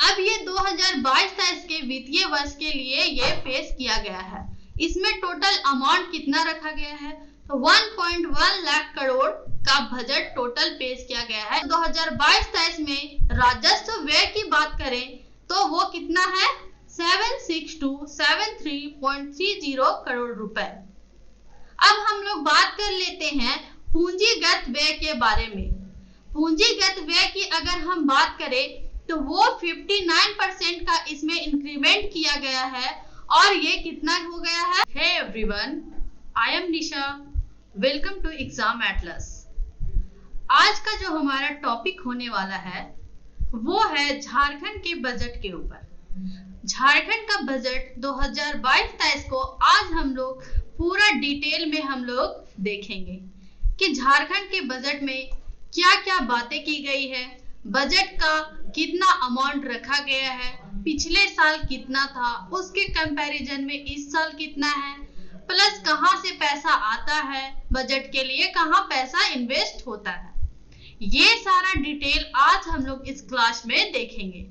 अब ये 2022-23 के वित्तीय वर्ष के लिए ये पेश किया गया है। इसमें टोटल अमाउंट कितना रखा गया है? तो 1.1 लाख करोड़ का बजट टोटल पेश किया गया है। 2022-23 में राजस्व व्यय की बात करें तो वो कितना है? 76273.30 करोड़ रुपए। अब हम लोग बात कर लेते हैं पूंजीगत व्यय के बारे में। पूंजीगत व्यय की अगर हम बात करें तो वो 59% का इसमें इंक्रीमेंट किया गया है और ये कितना हो गया है? Hey everyone, I am Nisha, welcome to Exam Atlas. आज का जो हमारा टॉपिक होने वाला है वो है झारखंड के बजट के ऊपर। झारखंड का बजट 2022-23 को आज हम लोग पूरा डिटेल में हम लोग देखेंगे कि झारखंड के बजट में क्या क्या बातें की गई है, बजट का कितना अमाउंट रखा गया है, पिछले साल कितना था, उसके कंपैरिजन में इस साल कितना है, प्लस कहां से पैसा आता है बजट के लिए, कहां पैसा इन्वेस्ट होता है। ये सारा डिटेल आज हम लोग इस क्लास में देखेंगे।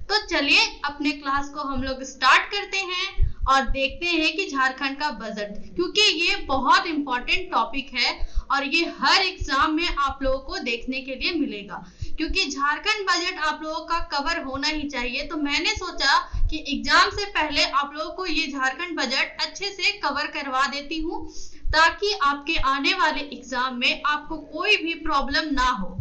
तो चलिए अपने क्लास को हम लोग स्टार्ट करते हैं और देखते हैं कि झारखंड का बजट, क्योंकि ये बहुत इंपॉर्टेंट टॉपिक है और ये हर एग्जाम में आप लोगों को देखने के लिए मिलेगा, क्योंकि झारखंड बजट आप लोगों का कवर होना ही चाहिए। तो मैंने सोचा कि एग्जाम से पहले आप लोगों को ये झारखंड बजट अच्छे से कवर करवा देती हूँ, ताकि आपके आने वाले एग्जाम में आपको कोई भी प्रॉब्लम ना हो।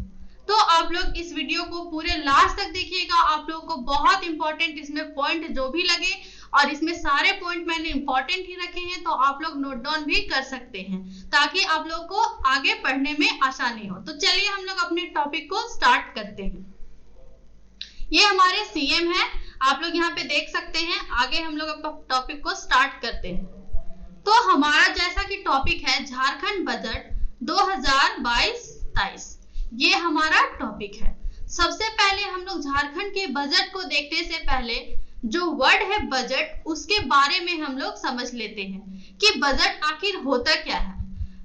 तो आप लोग इस वीडियो को पूरे लास्ट तक देखिएगा। आप लोगों को बहुत इंपॉर्टेंट इसमें पॉइंट जो भी लगे, और इसमें सारे पॉइंट मैंने इंपॉर्टेंट ही रखे हैं, तो आप लोग नोट डाउन भी कर सकते हैं ताकि आप लोगों को आगे पढ़ने में आसानी हो। तो चलिए हम लोग अपने टॉपिक को स्टार्ट करते हैं। ये हमारे सीएम है, आप लोग यहाँ पे देख सकते हैं। आगे हम लोग अपना टॉपिक को स्टार्ट करते हैं। तो हमारा जैसा कि टॉपिक है झारखंड बजट 2022-23, ये हमारा टॉपिक है। सबसे पहले हम लोग झारखंड के बजट को देखने से पहले जो वर्ड है बजट, उसके बारे में हम लोग समझ लेते हैं कि बजट आखिर होता क्या है।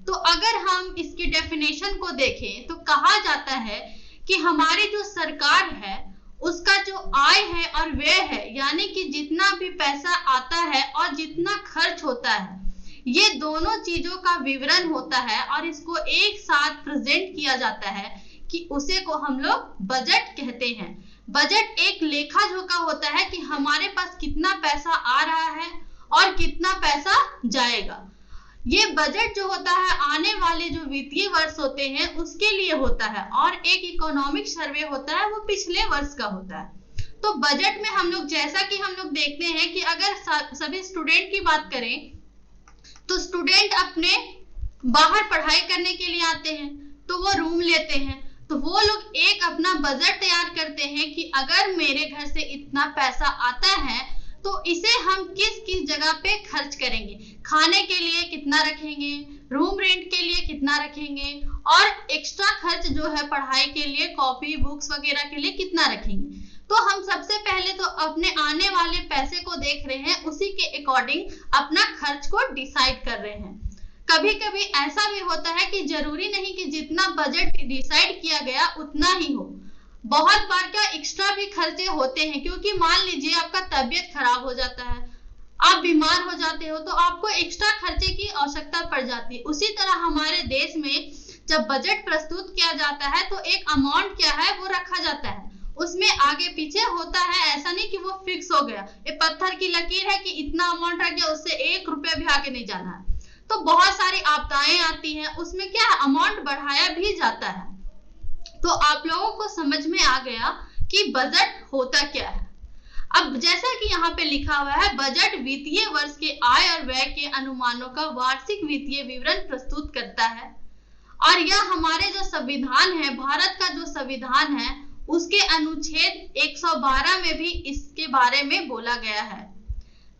तो अगर हम इसकी डेफिनेशन को देखें तो कहा जाता है कि हमारी जो सरकार है उसका जो आय है और व्यय है, यानी कि जितना भी पैसा आता है और जितना खर्च होता है, ये दोनों चीजों का विवरण होता है और इसको एक साथ प्रेजेंट किया जाता है कि उसे को हम लोग बजट कहते हैं। बजट एक लेखा जोखा होता है कि हमारे पास कितना पैसा आ रहा है और कितना पैसा जाएगा। ये बजट जो होता है आने वाले जो वित्तीय वर्ष होते हैं उसके लिए होता है, और एक इकोनॉमिक सर्वे होता है वो पिछले वर्ष का होता है। तो बजट में हम लोग जैसा कि हम लोग देखते हैं कि अगर सभी स्टूडेंट की बात करें तो स्टूडेंट अपने बाहर पढ़ाई करने के लिए आते हैं तो वो रूम लेते हैं, तो वो लोग एक अपना बजट तैयार करते हैं कि अगर मेरे घर से इतना पैसा आता है तो इसे हम किस किस जगह पे खर्च करेंगे, खाने के लिए कितना रखेंगे, रूम रेंट के लिए कितना रखेंगे, और एक्स्ट्रा खर्च जो है पढ़ाई के लिए कॉपी बुक्स वगैरह के लिए कितना रखेंगे। तो हम सबसे पहले तो अपने आने वाले पैसे को देख रहे हैं, उसी के अकॉर्डिंग अपना खर्च को डिसाइड कर रहे हैं। कभी कभी ऐसा भी होता है कि जरूरी नहीं कि जितना बजट डिसाइड किया गया उतना ही हो, बहुत बार क्या एक्स्ट्रा भी खर्चे होते हैं, क्योंकि मान लीजिए आपका तबीयत खराब हो जाता है, आप बीमार हो जाते हो, तो आपको एक्स्ट्रा खर्चे की आवश्यकता पड़ जाती है। उसी तरह हमारे देश में जब बजट प्रस्तुत किया जाता है तो एक अमाउंट क्या है वो रखा जाता है, उसमें आगे पीछे होता है, ऐसा नहीं कि वो फिक्स हो गया, ये पत्थर की लकीर है कि इतना अमाउंट रख गया, उससे 1 रुपया भी आगे नहीं जाना है। तो बहुत सारी आपदाएं आती हैं, उसमें क्या है अमाउंट बढ़ाया भी जाता है। तो आप लोगों को समझ में आ गया कि बजट होता क्या है। अब जैसा कि यहाँ पे लिखा हुआ है, बजट वित्तीय वर्ष के आय और व्यय के अनुमानों का वार्षिक वित्तीय विवरण प्रस्तुत करता है, और यह हमारे जो संविधान है, भारत का जो संविधान है, उसके अनुच्छेद 112 में भी इसके बारे में बोला गया है।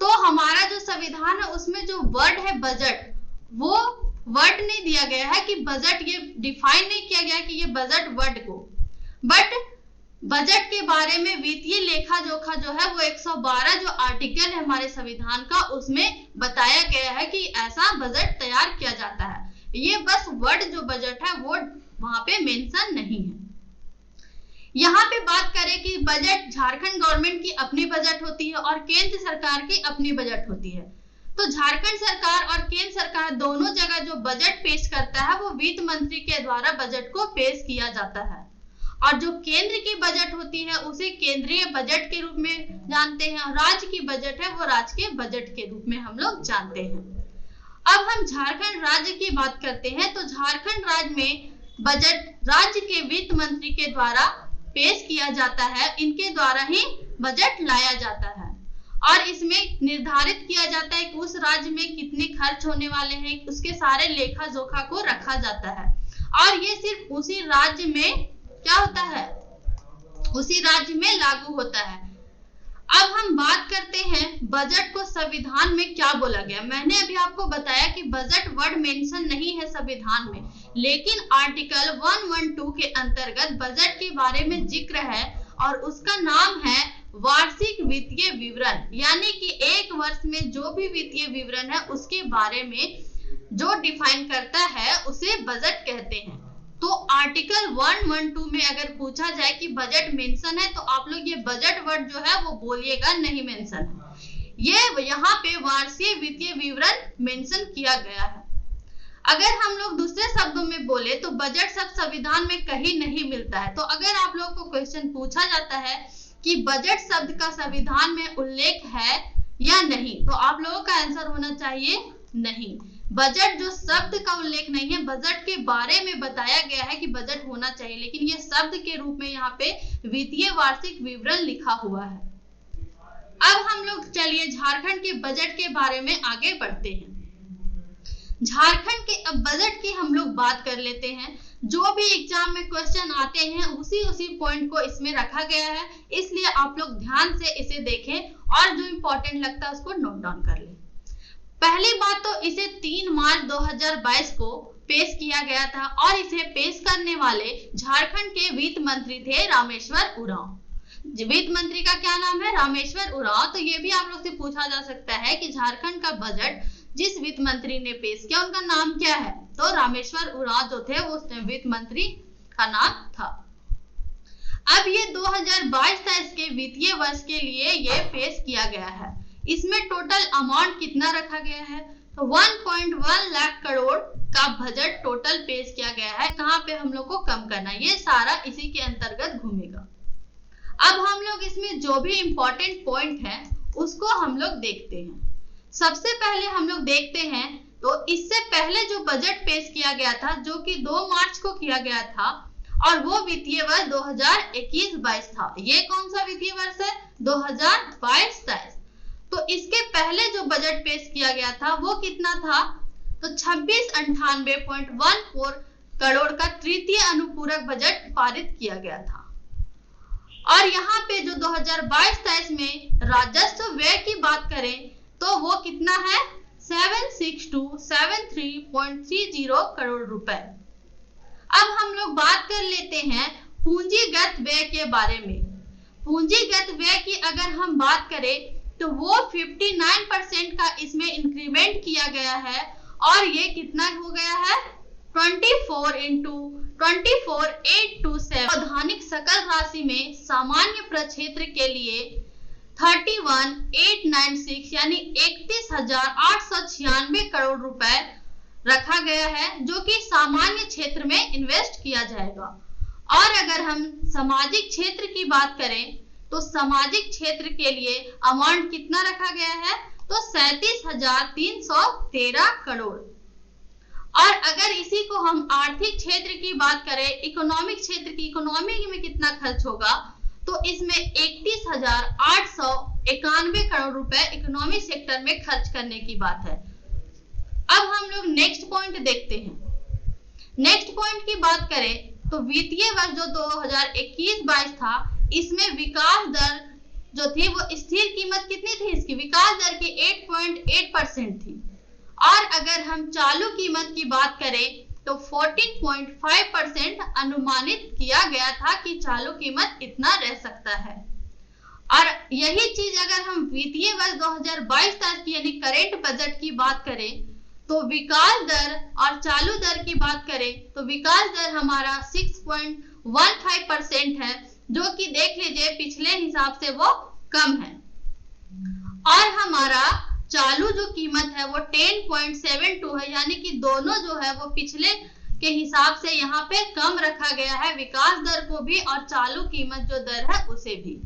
तो हमारा जो संविधान है उसमें जो वर्ड है बजट, वो वर्ड नहीं दिया गया है कि बजट, ये डिफाइन नहीं किया गया कि ये बजट वर्ड को, बट बजट के बारे में वित्तीय लेखा जोखा जो है वो 112 जो आर्टिकल है हमारे संविधान का, उसमें बताया गया है कि ऐसा बजट तैयार किया जाता है। ये बस वर्ड जो बजट है वो वहां पे मेंशन नहीं है। यहाँ पे बात करें कि बजट, झारखंड गवर्नमेंट की अपनी बजट होती है और केंद्र सरकार की अपनी बजट होती है। तो झारखंड सरकार और केंद्र सरकार दोनों जगह जो बजट पेश करता है वो वित्त मंत्री के द्वारा बजट को पेश किया जाता है, और जो केंद्र की बजट होती है उसे केंद्रीय बजट के रूप में जानते हैं, और राज्य की बजट है वो राज्य के बजट के रूप में हम लोग जानते हैं। अब हम झारखंड राज्य की बात करते हैं। तो झारखंड राज्य में बजट राज्य के वित्त मंत्री के द्वारा पेश किया जाता है, इनके द्वारा ही बजट लाया जाता है, और इसमें निर्धारित किया जाता है कि उस राज्य में कितने खर्च होने वाले हैं, उसके सारे लेखा जोखा को रखा जाता है, और ये सिर्फ उसी राज्य में क्या होता है, उसी राज्य में लागू होता है। अब हम बात करते हैं बजट को संविधान में क्या बोला गया। मैंने अभी आपको बताया कि बजट वर्ड मेंशन नहीं है संविधान में, लेकिन आर्टिकल 112 के अंतर्गत बजट के बारे में जिक्र है, और उसका नाम है वार्षिक वित्तीय विवरण, यानी कि एक वर्ष में जो भी वित्तीय विवरण है उसके बारे में जो डिफाइन करता है उसे बजट कहते हैं। तो आर्टिकल 112 में अगर पूछा जाए कि बजट मेंशन है, तो आप लोग ये बजट वर्ड जो है वो बोलिएगा नहीं मेंशन है, ये यहाँ पे वार्षिक वित्तीय विवरण मेंशन किया गया है। अगर हम लोग दूसरे शब्दों में बोले तो बजट शब्द संविधान में कहीं नहीं मिलता है। तो अगर आप लोग को क्वेश्चन पूछा जाता है कि बजट शब्द का संविधान में उल्लेख है या नहीं, तो आप लोगों का आंसर होना चाहिए नहीं। बजट जो शब्द का उल्लेख नहीं है, बजट के बारे में बताया गया है कि बजट होना चाहिए, लेकिन ये शब्द के रूप में यहाँ पे वित्तीय वार्षिक विवरण लिखा हुआ है। अब हम लोग चलिए झारखंड के बजट के बारे में आगे बढ़ते हैं। झारखंड के अब बजट की हम लोग बात कर लेते हैं। जो भी एग्जाम में क्वेश्चन आते हैं उसी पॉइंट को इसमें रखा गया है, इसलिए आप लोग ध्यान से इसे देखें और जो इम्पोर्टेंट लगता है उसको नोट डाउन कर लें। पहली बात तो इसे 3 मार्च 2022 को पेश किया गया था, और इसे पेश करने वाले झारखंड के वित्त मंत्री थे रामेश्वर उरांव। वित्त मंत्री का क्या नाम है? रामेश्वर उरांव। तो ये भी आप लोग से पूछा जा सकता है कि झारखंड का बजट जिस वित्त मंत्री ने पेश किया उनका नाम क्या है? तो रामेश्वर उरांव जो थे वो वित्त मंत्री का नाम था। अब ये 2022-23 के वित्तीय वर्ष के लिए ये पेश किया गया है। इसमें टोटल अमाउंट कितना रखा गया है? तो 1.1 लाख करोड़ का बजट टोटल पेश किया गया है। कहाँ पे हम लोग को कम करना है, ये सारा इसी के अंतर्गत घूमेगा। अब हम लोग इसमें जो भी इम्पोर्टेंट पॉइंट है उसको हम लोग देखते हैं। सबसे पहले हम लोग देखते हैं तो इससे पहले जो बजट पेश किया गया था जो कि 2 मार्च को किया गया था, और वो वित्तीय वर्ष 2021-22 था। ये कौन सा वित्तीय वर्ष है? 2022-23। तो इसके पहले जो बजट पेश किया गया था वो कितना था? तो 2698.14 करोड़ का तृतीय अनुपूरक बजट पारित किया गया था। और यहाँ पे जो 2022-23 में राजस्व व्यय की बात करें तो वो कितना है? 76273.30 करोड़ रुपए। अब हम लोग बात कर लेते हैं पूंजीगत व्यय के बारे में। पूंजीगत व्यय की अगर हम बात करें तो वो 59% का इसमें इंक्रीमेंट किया गया है, और ये कितना हो गया है? 24,827। औद्यानिक सकल राशि में सामान्य प्रक्षेत्र के लिए 31,896 यानी 31,896 करोड़ रुपए रखा गया है, जो कि सामान्य क्षेत्र में इन्वेस्ट किया जाएगा। और अगर हम सामाजिक क्षेत्र की बात करें तो सामाजिक क्षेत्र के लिए अमाउंट कितना रखा गया है? तो 37,313 करोड़। और अगर इसी को हम आर्थिक क्षेत्र की बात करें, इकोनॉमिक क्षेत्र की, इकोनॉमी में कितना खर्च होगा? तो इसमें 31,891 करोड़ रुपए इकोनॉमी सेक्टर में खर्च करने की बात है। अब हम लोग नेक्स्ट पॉइंट देखते हैं। नेक्स्ट पॉइंट की बात करें तो वित्तीय वर्ष जो 2021-22 था, इसमें विकास दर जो थी वो स्थिर कीमत कितनी थी? इसकी विकास दर की 8.8% थी। और अगर हम चालू कीमत की बात करें तो 14.5% अनुमानित किया गया था कि चालू कीमत इतना रह सकता है। और यही चीज अगर हम वित्तीय वर्ष 2022-23 की यानी करेंट बजट की बात करें तो विकास दर और चालू दर की बात करें तो विकास दर हमारा 6.15% है, जो कि देख लीजिए पिछले हिसाब से वो कम है। और हमारा चालू जो कीमत है वो 10.72 है, यानी कि दोनों जो है वो पिछले के हिसाब से यहाँ पे कम रखा गया है, विकास दर को भी और चालू कीमत जो दर है उसे भी।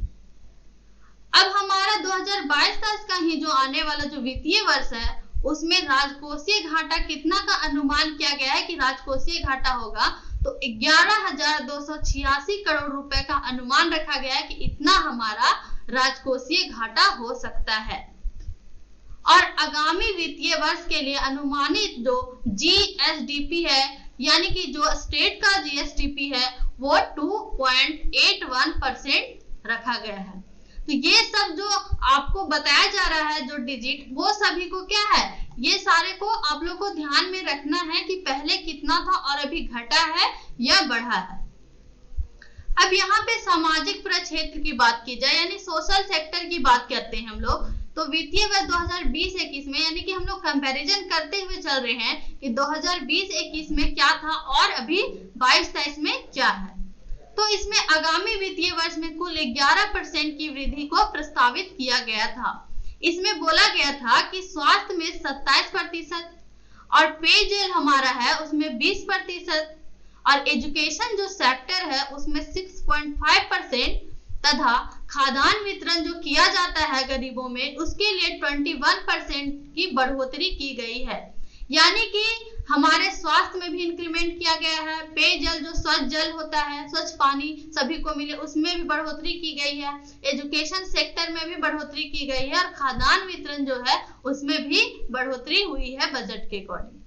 अब हमारा 2022 का ही जो आने वाला जो वित्तीय वर्ष है उसमें राजकोषीय घाटा कितना का अनुमान किया गया है कि राजकोषीय घाटा होगा तो 11,286 करोड़ रुपए का अनुमान रखा गया है कि इतना हमारा राजकोषीय घाटा हो सकता है। और आगामी वित्तीय वर्ष के लिए अनुमानित जो जीएसडीपी है, यानी कि जो स्टेट का जीएसडीपी है वो 2.81% रखा गया है। तो ये सब जो आपको बताया जा रहा है जो डिजिट, वो सभी को क्या है, ये सारे को आप लोग को ध्यान में रखना है कि पहले कितना था और अभी घटा है या बढ़ा है। अब यहाँ पे सामाजिक प्रक्षेत्र की बात की जाए, यानी सोशल सेक्टर की बात करते हैं हम लोग, तो वित्तीय वर्ष 2020-21 में, यानी कि हम लोग कंपैरिजन करते हुए चल रहे हैं कि 2020-21 में क्या था और अभी 22-23 में क्या है। तो इसमें आगामी वित्तीय वर्ष में कुल 11% की वृद्धि को प्रस्तावित किया गया था। इसमें बोला गया था कि स्वास्थ्य में 27% और पेयजल हमारा है उसमें 20% और एजुकेशन जो सेक्टर है उसमें 6.5% तथा खाद्यान्न वितरण जो किया जाता है गरीबों में उसके लिए 21% की बढ़ोतरी की गई है। यानी कि हमारे स्वास्थ्य में भी इंक्रीमेंट किया गया है, पेयजल जो स्वच्छ जल होता है, स्वच्छ पानी सभी को मिले उसमें भी बढ़ोतरी की गई है, एजुकेशन सेक्टर में भी बढ़ोतरी की गई है और खाद्यान्न वितरण जो है उसमें भी बढ़ोतरी हुई है बजट के अकॉर्डिंग।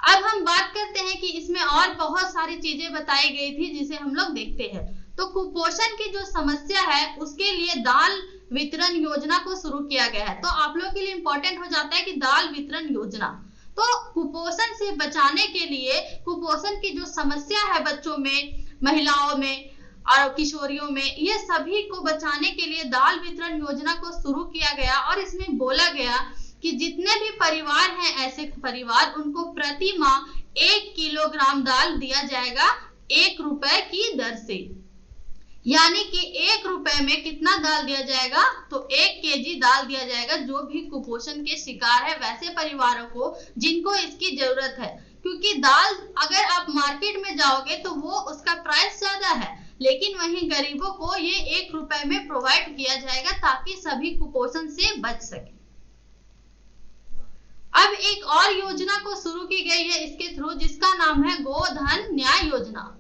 अब हम बात करते हैं कि इसमें और बहुत सारी चीजें बताई गई थी जिसे हम लोग देखते हैं। तो कुपोषण की जो समस्या है उसके लिए दाल वितरण योजना को शुरू किया गया है। तो आप लोगों के लिए इंपॉर्टेंट हो जाता है कि दाल वितरण योजना, तो कुपोषण से बचाने के लिए, कुपोषण की जो समस्या है बच्चों में, महिलाओं में और किशोरियों में, ये सभी को बचाने के लिए दाल वितरण योजना को शुरू किया गया। और इसमें बोला गया कि जितने भी परिवार हैं ऐसे परिवार, उनको प्रति माह 1 किलोग्राम दाल दिया जाएगा 1 रुपए की दर से। यानी कि 1 रुपए में कितना दाल दिया जाएगा, तो 1 केजी दाल दिया जाएगा जो भी कुपोषण के शिकार है वैसे परिवारों को जिनको इसकी जरूरत है। क्योंकि दाल अगर आप मार्केट में जाओगे तो वो उसका प्राइस ज्यादा है, लेकिन वहीं गरीबों को ये 1 रुपए में प्रोवाइड किया जाएगा ताकि सभी कुपोषण से बच सके। अब एक और योजना को शुरू की गई है इसके थ्रू, जिसका नाम है गोधन न्याय योजना।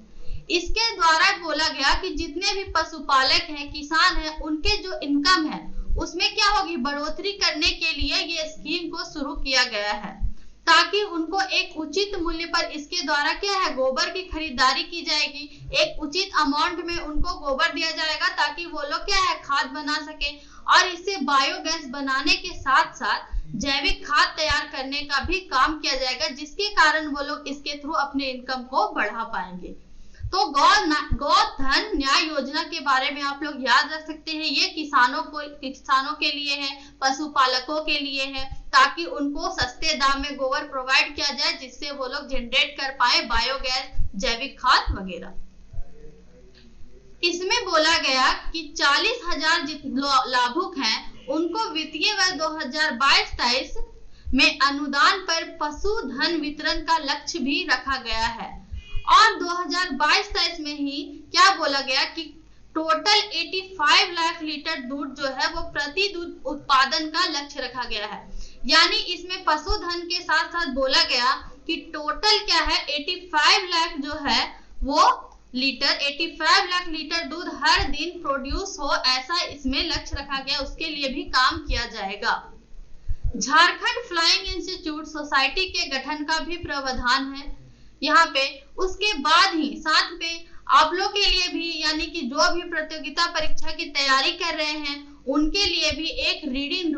इसके द्वारा बोला गया कि जितने भी पशुपालक हैं, किसान हैं, उनके जो इनकम है उसमें क्या होगी, बढ़ोतरी करने के लिए ये स्कीम को शुरू किया गया है ताकि उनको एक उचित मूल्य पर इसके द्वारा क्या है, गोबर की खरीदारी की जाएगी। एक उचित अमाउंट में उनको गोबर दिया जाएगा ताकि वो लोग क्या है, खाद बना सके और इससे बायोगैस बनाने के साथ साथ जैविक खाद तैयार करने का भी काम किया जाएगा, जिसके कारण वो लोग इसके थ्रू अपने इनकम को बढ़ा पाएंगे। तो गोधन न्याय योजना के बारे में आप लोग याद रख सकते हैं। ये किसानों के लिए है, पशुपालकों के लिए है, ताकि उनको सस्ते दाम में गोबर प्रोवाइड किया जाए जिससे वो लोग जनरेट कर पाए बायोगैस, जैविक खाद वगैरह। इसमें बोला गया कि 40,000 लाभुक हैं उनको वित्तीय वर्ष 2022-23 में अनुदान पर पशुधन वितरण का लक्ष्य भी रखा गया है। और 2022-23 में ही क्या बोला गया कि टोटल 85 लाख लीटर दूध जो है वो प्रति दूध उत्पादन का लक्ष्य रखा गया है। यानी इसमें पशुधन के साथ साथ बोला गया कि टोटल क्या है, 85 लाख जो है वो लीटर, 85 लाख लीटर दूध हर दिन प्रोड्यूस हो, ऐसा इसमें लक्ष्य रखा गया, उसके लिए भी काम किया जाएगा। झारखंड फ्लाइंग इंस्टीट्यूट सोसाइटी के गठन का भी प्रावधान है यहाँ पे। उसके बाद ही साथ में आप लोग के लिए भी, यानी कि जो भी प्रतियोगिता परीक्षा की तैयारी कर रहे हैं उनके लिए भी एक रीडिंग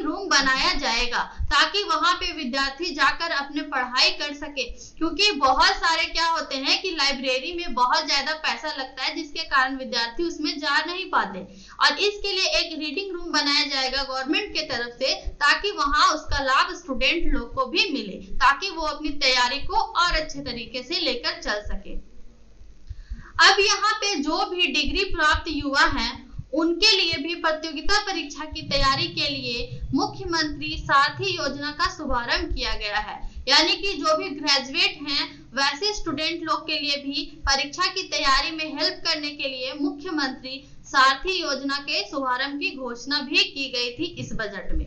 रूम बनाया जाएगा ताकि वहां पे विद्यार्थी जाकर अपने पढ़ाई कर सके। क्योंकि बहुत सारे क्या होते हैं कि लाइब्रेरी में बहुत ज्यादा पैसा लगता है जिसके कारण विद्यार्थी उसमें जा नहीं पाते, और इसके लिए एक रीडिंग रूम बनाया जाएगा गवर्नमेंट के तरफ से ताकि वहां उसका लाभ स्टूडेंट लोग को भी मिले, ताकि वो अपनी तैयारी को और अच्छे तरीके से लेकर चल सके। अब यहाँ पे जो भी डिग्री प्राप्त युवा हैं उनके लिए भी प्रतियोगिता परीक्षा की तैयारी के लिए मुख्यमंत्री सारथी योजना का शुभारंभ किया गया है। यानी कि जो भी ग्रेजुएट हैं वैसे स्टूडेंट लोग के लिए भी परीक्षा की तैयारी में हेल्प करने के लिए मुख्यमंत्री सारथी योजना के शुभारंभ की घोषणा भी की गई थी इस बजट में।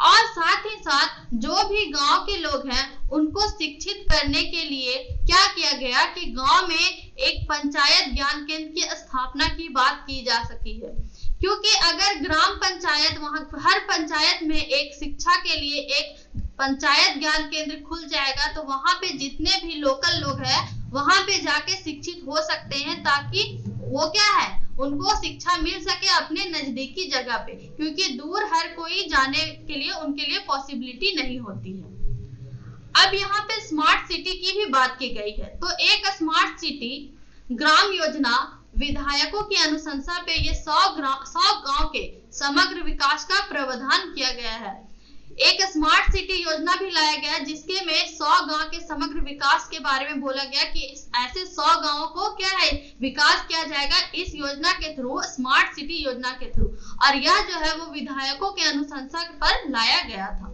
और साथ ही साथ जो भी गांव के लोग हैं उनको शिक्षित करने के लिए क्या किया गया कि गांव में एक पंचायत ज्ञान केंद्र की स्थापना की बात की जा सकी है। क्योंकि अगर ग्राम पंचायत, वहां हर पंचायत में एक शिक्षा के लिए एक पंचायत ज्ञान केंद्र खुल जाएगा तो वहां पे जितने भी लोकल लोग हैं वहां पे जाके शिक्षित हो सकते हैं, ताकि वो क्या है उनको शिक्षा मिल सके अपने नजदीकी जगह पे, क्योंकि दूर हर कोई जाने के लिए उनके लिए पॉसिबिलिटी नहीं होती है। अब यहाँ पे स्मार्ट सिटी की भी बात की गई है। तो एक स्मार्ट सिटी ग्राम योजना विधायकों की अनुशंसा पे ये 100 गांव के समग्र विकास का प्रावधान किया गया है। एक स्मार्ट सिटी योजना भी लाया गया जिसके में 100 गांव के समग्र विकास के बारे में बोला गया कि ऐसे 100 गांवों को क्या है विकास किया जाएगा इस योजना के थ्रू, स्मार्ट सिटी योजना के थ्रू। और यह जो है वो विधायकों के अनुशंसा पर लाया गया था।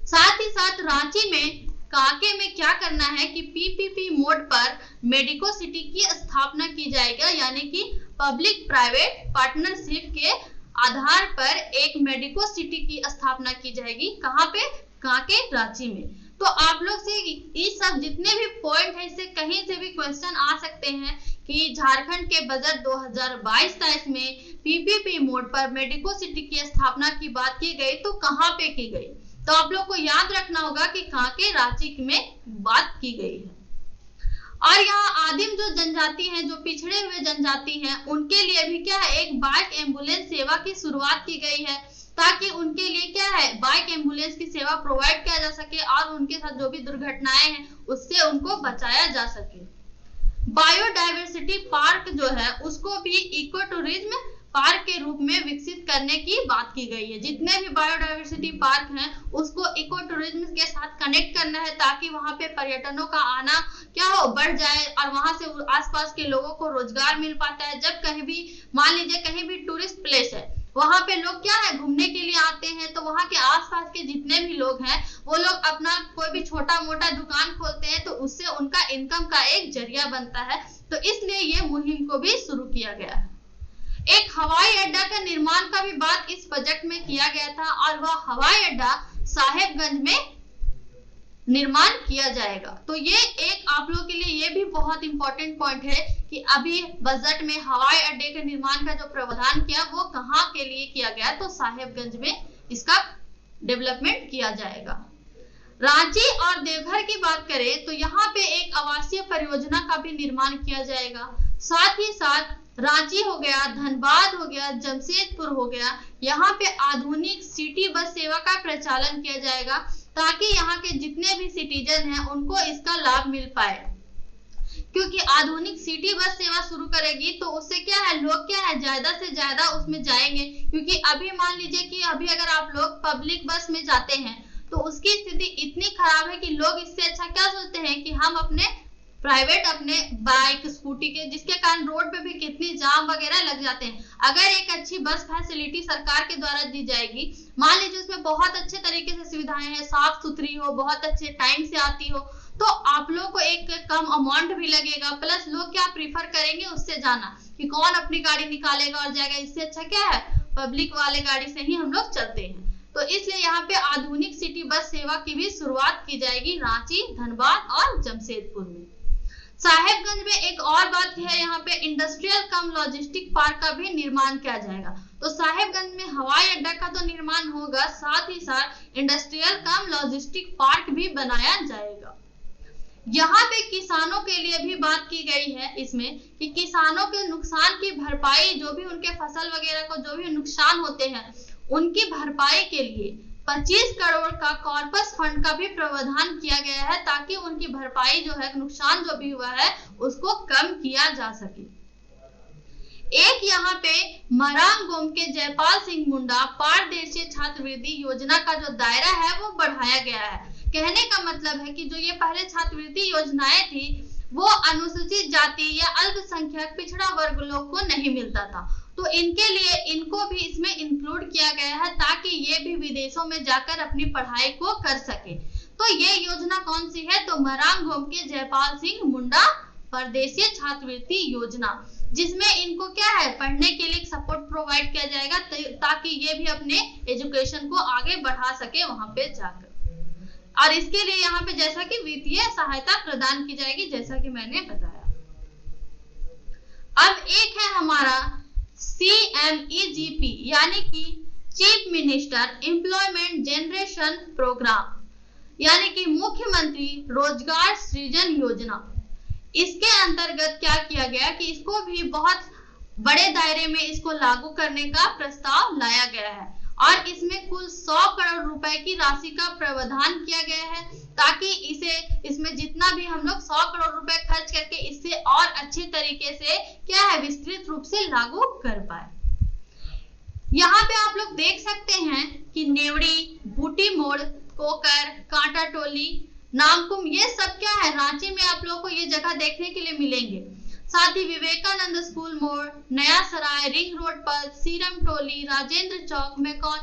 साथ ही साथ रांची में कांके में क्या करना है कि पीपीपी मोड पर मेडिको सिटी की स्थापना की जाएगी, यानी कि पब्लिक प्राइवेट पार्टनरशिप के आधार पर एक मेडिको सिटी की स्थापना की जाएगी। कहां पे? कांके, रांची में। तो आप लोग से ये सब जितने भी पॉइंट है इससे कहीं से भी क्वेश्चन आ सकते हैं कि झारखंड के बजट 2022-23 में पीपीपी मोड पर मेडिको सिटी की स्थापना की बात की गई तो कहां पे की गई? तो आप लोग को याद रखना होगा कि कांके, रांची में बात की गई है। और यहाँ आदिम जो जनजाति हैं, जो पिछड़े हुए जनजाति हैं, उनके लिए भी क्या है एक बाइक एम्बुलेंस सेवा की शुरुआत की गई है, ताकि उनके लिए क्या है बाइक एम्बुलेंस की सेवा प्रोवाइड किया जा सके और उनके साथ जो भी दुर्घटनाएं हैं उससे उनको बचाया जा सके। बायोडायवर्सिटी पार्क जो है उसको भी इको टूरिज्म पार्क के रूप में विकसित करने की बात की गई है। जितने भी बायोडायवर्सिटी पार्क हैं उसको इको टूरिज्म के साथ कनेक्ट करना है, ताकि वहां पे पर्यटनों का आना क्या हो बढ़ जाए और वहां से आसपास के लोगों को रोजगार मिल पाता है। जब कहीं भी मान लीजिए कहीं भी टूरिस्ट प्लेस है, वहां पे लोग क्या है घूमने के लिए आते हैं, तो वहां के आसपास के जितने भी लोग हैं वो लोग अपना कोई भी छोटा मोटा दुकान खोलते हैं, तो उससे उनका इनकम का एक जरिया बनता है। तो इसलिए ये मुहिम को भी शुरू किया गया है। एक हवाई अड्डा का निर्माण का भी बात इस बजट में किया गया था और वह हवाई अड्डा साहेबगंज में निर्माण किया जाएगा। तो ये एक आप लोगों के लिए ये भी बहुत इंपॉर्टेंट पॉइंट है कि अभी बजट में हवाई अड्डे के निर्माण का जो प्रावधान किया वो कहां के लिए किया गया, तो साहेबगंज में इसका डेवलपमेंट किया जाएगा। रांची और देवघर की बात करें तो यहाँ पे एक आवासीय परियोजना का भी निर्माण किया जाएगा। साथ ही साथ रांची हो गया, धनबाद हो गया, जमशेदपुर हो गया, यहाँ पे आधुनिक सिटी बस सेवा का प्रचालन किया जाएगा, ताकि यहाँ के जितने भी सिटीजन हैं उनको इसका लाभ मिल पाए। क्योंकि आधुनिक सिटी बस सेवा शुरू करेगी तो उससे क्या है लोग क्या है ज्यादा से ज्यादा उसमें जाएंगे। क्योंकि अभी मान लीजिए कि अभी अगर आप लोग पब्लिक बस में जाते हैं तो उसकी स्थिति इतनी खराब है कि लोग इससे अच्छा क्या सोचते हैं कि हम अपने प्राइवेट अपने बाइक स्कूटी के, जिसके कारण रोड पे भी कितनी जाम वगैरह लग जाते हैं। अगर एक अच्छी बस फैसिलिटी सरकार के द्वारा दी जाएगी, मान लीजिए उसमें बहुत अच्छे तरीके से सुविधाएं हैं, साफ सुथरी हो, बहुत अच्छे टाइम से आती हो, तो आप लोग को एक कम अमाउंट भी लगेगा, प्लस लोग क्या प्रीफर करेंगे उससे जाना कि कौन अपनी गाड़ी निकालेगा और जाएगा। इससे अच्छा क्या है पब्लिक वाले गाड़ी से ही हम लोग चलते हैं। तो इसलिए यहाँ पे आधुनिक सिटी बस सेवा की भी शुरुआत की जाएगी रांची, धनबाद और जमशेदपुर में। साहेबगंज में एक और बात है, यहाँ पे इंडस्ट्रियल कम लॉजिस्टिक पार्क का भी निर्माण किया जाएगा। तो साहेबगंज में हवाई अड्डा का तो निर्माण होगा, साथ ही साथ इंडस्ट्रियल कम लॉजिस्टिक पार्क भी बनाया जाएगा। यहाँ पे किसानों के लिए भी बात की गई है इसमें कि किसानों के नुकसान की भरपाई, जो भी उनके फसल वगैरह को जो भी नुकसान होते हैं उनकी भरपाई के लिए 25 करोड़ का कॉर्पस फंड का भी प्रावधान किया गया है, ताकि उनकी भरपाई जो है नुकसान जो भी हुआ है उसको कम किया जा सके। एक यहाँ पे मरांग गोम के जयपाल सिंह मुंडा पारदर्शी छात्रवृत्ति योजना का जो दायरा है वो बढ़ाया गया है। कहने का मतलब है कि जो ये पहले छात्रवृत्ति योजनाएं थी वो अनुसूचित जाति या अल्पसंख्यक पिछड़ा वर्ग लोग को नहीं मिलता था। तो इनके लिए इनको भी इसमें इंक्लूड किया गया है ताकि ये भी विदेशों में जाकर अपनी पढ़ाई को कर सके। तो ये योजना कौन सी है? तो मरांग घोम के जयपाल सिंह मुंडा परदेशीय छात्रवृत्ति योजना, जिसमें इनको क्या है, पढ़ने के लिए सपोर्ट प्रोवाइड किया जाएगा ताकि ये भी अपने एजुकेशन को आगे बढ़ा सके वहां पे जाकर। और इसके लिए यहाँ पे जैसा कि वित्तीय सहायता प्रदान की जाएगी, जैसा कि मैंने बताया। अब एक है हमारा CMEGP यानी कि chief minister employment generation programme, यानी कि मुख्यमंत्री रोजगार सृजन योजना। इसके अंतर्गत क्या किया गया कि इसको भी बहुत बड़े दायरे में इसको लागू करने का प्रस्ताव लाया गया है और इसमें कुल 100 करोड़ रुपए की राशि का प्रावधान किया गया है ताकि इसमें जितना भी हम लोग 100 करोड़ रुपए खर्च करके इससे और अच्छे तरीके से क्या है, विस्तृत रूप से लागू कर पाए। यहाँ पे आप लोग देख सकते हैं कि नेवड़ी, बूटी मोड़, कोकर, कांटा टोली, नामकुम, ये सब क्या है, रांची में आप लोगों को ये जगह देखने के लिए मिलेंगे। साथ ही विवेकानंद स्कूल मोड़, नया सराय, रिंग रोड पर, सीरम टोली, राजेंद्र चौक में कौन,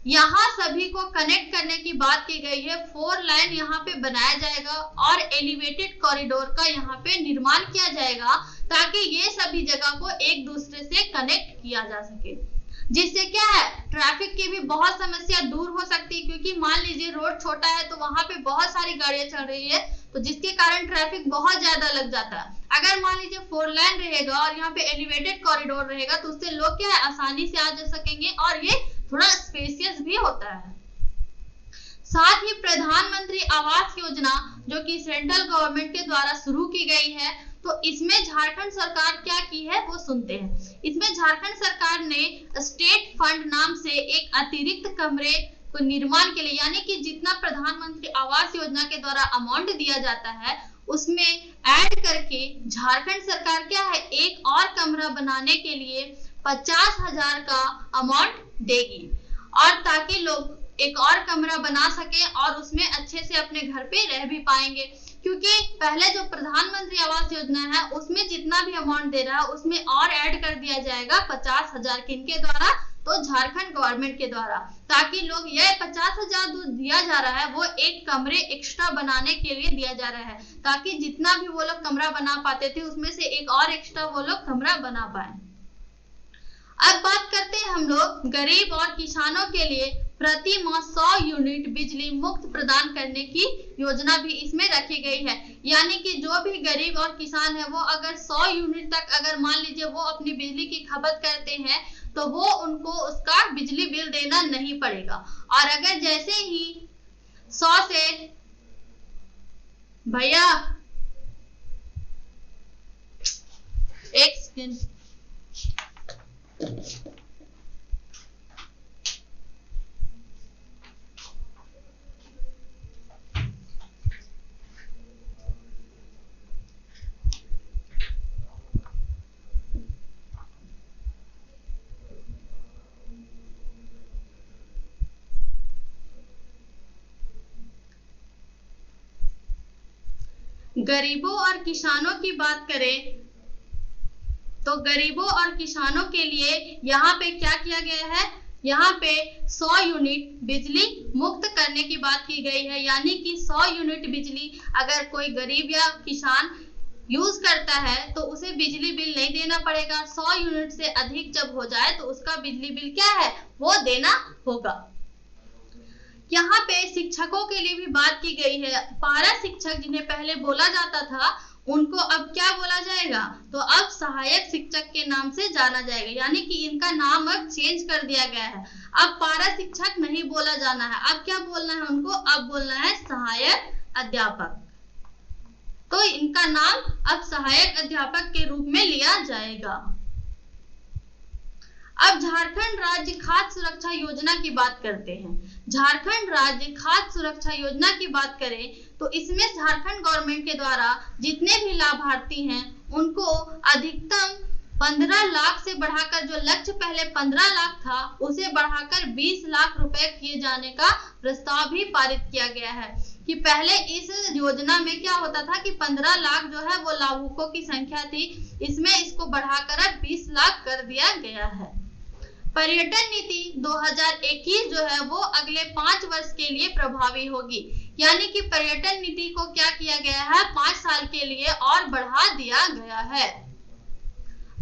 यहाँ सभी को कनेक्ट करने की बात की गई है। 4 लाइन यहाँ पे बनाया जाएगा और एलिवेटेड कॉरिडोर का यहाँ पे निर्माण किया जाएगा ताकि ये सभी जगह को एक दूसरे से कनेक्ट किया जा सके, जिससे क्या है, ट्रैफिक की भी बहुत समस्या दूर हो सकती है। क्योंकि मान लीजिए रोड छोटा है तो वहां पे बहुत सारी गाड़ियां चल रही है, तो जिसके कारण ट्रैफिक बहुत ज्यादा लग जाता है। अगर मान लीजिए 4 लाइन रहेगा और यहाँ पे एलिवेटेड कॉरिडोर रहेगा तो उससे लोग क्या है, आसानी से आ जा सकेंगे और ये थोड़ा स्पेसियस भी होता है। साथ ही प्रधानमंत्री आवास योजना जो कि सेंट्रल गवर्नमेंट के द्वारा शुरू की गई है, तो इसमें झारखंड सरकार क्या की है वो सुनते हैं। इसमें झारखंड सरकार ने स्टेट फंड नाम से एक अतिरिक्त कमरे को निर्माण के लिए, यानी कि जितना प्रधानमंत्री आवास योजना के द्वारा अमाउंट दिया जाता है उसमें ऐड करके झारखंड सरकार क्या है, एक और कमरा बनाने के लिए 50,000 का अमाउंट देगी और ताकि लोग एक और कमरा बना सके और उसमें अच्छे से अपने घर पे रह भी पाएंगे। क्योंकि पहले जो प्रधानमंत्री आवास योजना है उसमें जितना भी अमाउंट दे रहा है उसमें और ऐड कर दिया जाएगा 50,000 किनके द्वारा, तो झारखंड गवर्नमेंट के द्वारा, ताकि लोग ये 50,000 दिया जा रहा है वो एक कमरे एक्स्ट्रा बनाने के लिए दिया जा रहा है ताकि जितना भी वो लोग कमरा बना पाते थे उसमें से एक और एक्स्ट्रा वो लोग कमरा बना पाए। अब बात करते हैं हम लोग गरीब और किसानों के लिए प्रति माह 100 यूनिट बिजली मुफ्त प्रदान करने की योजना भी इसमें रखी गई है। यानी कि जो भी गरीब और किसान है वो अगर 100 यूनिट तक अगर मान लीजिए वो अपनी बिजली की खपत करते हैं तो वो उनको उसका बिजली बिल देना नहीं पड़ेगा। और अगर जैसे ही 100 से भैया एक सेकंड, गरीबों और किसानों की बात करें तो गरीबों और किसानों के लिए यहाँ पे क्या किया गया है, यहाँ पे 100 यूनिट बिजली मुक्त करने की बात की गई है। यानी कि 100 यूनिट बिजली अगर कोई गरीब या किसान यूज करता है तो उसे बिजली बिल नहीं देना पड़ेगा। 100 यूनिट से अधिक जब हो जाए तो उसका बिजली बिल क्या है वो देना होगा। यहाँ पे शिक्षकों के लिए भी बात की गई है। पारा शिक्षक जिन्हें पहले बोला जाता था उनको अब क्या बोला जाएगा, तो अब सहायक शिक्षक के नाम से जाना जाएगा। यानी कि इनका नाम अब चेंज कर दिया गया है। अब पारा शिक्षक नहीं बोला जाना है, अब क्या बोलना है उनको, अब बोलना है सहायक अध्यापक। तो इनका नाम अब सहायक अध्यापक के रूप में लिया जाएगा। अब झारखंड राज्य खाद्य सुरक्षा योजना की बात करते हैं। झारखंड राज्य खाद्य सुरक्षा योजना की बात करें तो इसमें झारखंड गवर्नमेंट के द्वारा जितने भी लाभार्थी हैं उनको अधिकतम 15 लाख से बढ़ाकर, जो लक्ष्य पहले 15 लाख था उसे बढ़ाकर 20 लाख रुपए किए जाने का प्रस्ताव भी पारित किया गया है। कि पहले इस योजना में क्या होता था कि 15 लाख जो है वो लाभुकों की संख्या थी, इसमें इसको बढ़ाकर अब 20 लाख कर दिया गया है। पर्यटन नीति 2021 जो है वो अगले 5 वर्ष के लिए प्रभावी होगी, यानी कि पर्यटन नीति को क्या किया गया है, 5 साल के लिए और बढ़ा दिया गया है।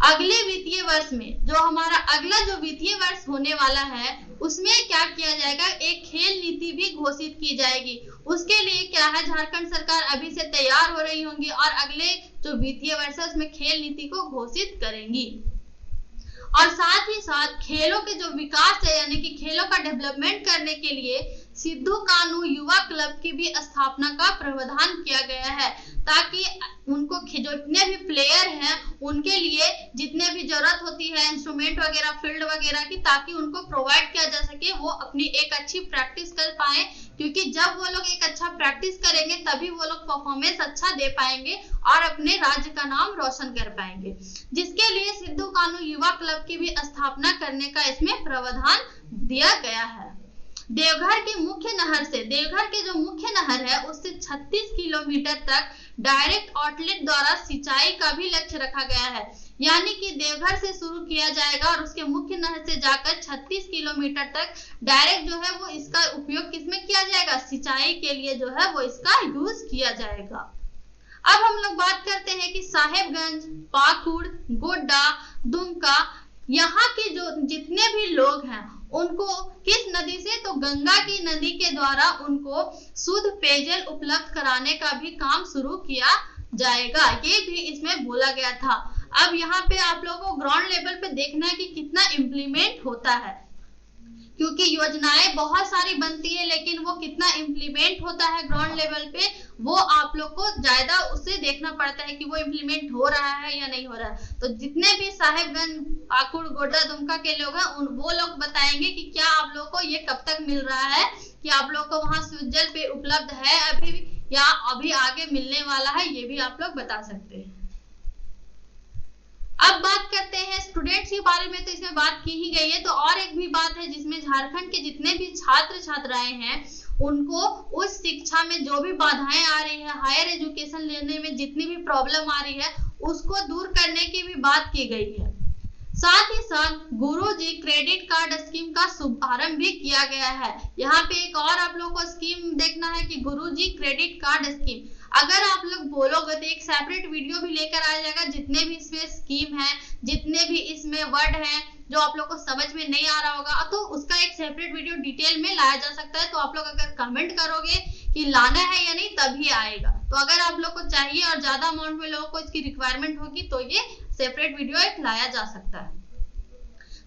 अगले वित्तीय वर्ष में, जो हमारा अगला जो वित्तीय वर्ष होने वाला है, उसमें क्या किया जाएगा, एक खेल नीति भी घोषित की जाएगी। उसके लिए क्या है, झारखंड सरकार अभी से तैयार हो रही होंगी और अगले जो वित्तीय वर्ष है उसमें खेल नीति को घोषित करेंगी। और साथ ही साथ खेलों के जो विकास है, यानी कि खेलों का डेवलपमेंट करने के लिए सिद्धू कान्हू युवा क्लब की भी स्थापना का प्रावधान किया गया है, ताकि उनको जितने भी प्लेयर हैं उनके लिए जितने भी जरूरत होती है इंस्ट्रूमेंट वगैरह, फील्ड वगैरह की, ताकि उनको प्रोवाइड किया जा सके, वो अपनी एक अच्छी प्रैक्टिस कर पाए। क्योंकि जब वो लोग एक अच्छा प्रैक्टिस करेंगे तभी वो लोग परफॉर्मेंस अच्छा दे पाएंगे और अपने राज्य का नाम रोशन कर पाएंगे, जिसके लिए सिद्धू कान्हू युवा क्लब की भी स्थापना करने का इसमें प्रावधान दिया गया है। देवघर के मुख्य नहर से, देवघर के जो मुख्य नहर है उससे 36 किलोमीटर तक डायरेक्ट आउटलेट द्वारा सिंचाई का भी लक्ष्य रखा गया है, यानी कि देवघर से शुरू किया जाएगा और उसके मुख्य नहर से जाकर 36 किलोमीटर तक डायरेक्ट जो है वो इसका उपयोग किसमें किया जाएगा, सिंचाई के लिए जो है वो इसका यूज किया जाएगा। अब हम लोग बात करते हैं कि साहेबगंज, पाकुड़, गोड्डा, दुमका, यहाँ के जो जितने भी लोग हैं उनको किस नदी से, तो गंगा की नदी के द्वारा उनको शुद्ध पेयजल उपलब्ध कराने का भी काम शुरू किया जाएगा, ये भी इसमें बोला गया था। अब यहाँ पे आप लोगों को ग्राउंड लेवल पे देखना है कि कितना इम्प्लीमेंट होता है, क्योंकि योजनाएं बहुत सारी बनती है लेकिन वो कितना इम्प्लीमेंट होता है ग्राउंड लेवल पे, वो आप लोग को ज्यादा उससे देखना पड़ता है कि वो इम्प्लीमेंट हो रहा है या नहीं हो रहा है। तो जितने भी साहेबगंज, पाकुड़, गोड्डा, दुमका के लोग हैं वो लोग बताएंगे कि क्या आप लोग को ये कब तक मिल रहा है, कि आप लोग को वहाँ पेयजल पे उपलब्ध है अभी या अभी आगे मिलने वाला है, ये भी आप लोग बता सकते हैं। अब बात करते हैं स्टूडेंट्स के बारे में, तो इसमें बात की ही गई है। तो और एक भी बात है जिसमें झारखंड के जितने भी छात्र छात्राएं हैं उनको उस शिक्षा में जो भी बाधाएं आ रही है, हायर एजुकेशन लेने में जितनी भी प्रॉब्लम आ रही है उसको दूर करने की भी बात की गई है। साथ ही साथ गुरुजी क्रेडिट कार्ड स्कीम का शुभारंभ भी किया गया है। यहाँ पे एक और आप लोग को स्कीम देखना है कि गुरुजी क्रेडिट कार्ड स्कीम, अगर आप लोग बोलोगे तो एक सेपरेट वीडियो भी लेकर आ जाएगा, जितने भी इसमें स्कीम है, जितने भी इसमें वर्ड हैं जो आप लोग को समझ में नहीं आ रहा होगा, तो उसका एक सेपरेट वीडियो डिटेल में लाया जा सकता है। तो आप लोग अगर कमेंट करोगे कि लाना है या नहीं तभी आएगा। तो अगर आप लोग को चाहिए और ज्यादा अमाउंट में लोगों को इसकी रिक्वायरमेंट होगी तो ये सेपरेट वीडियो एक लाया जा सकता है।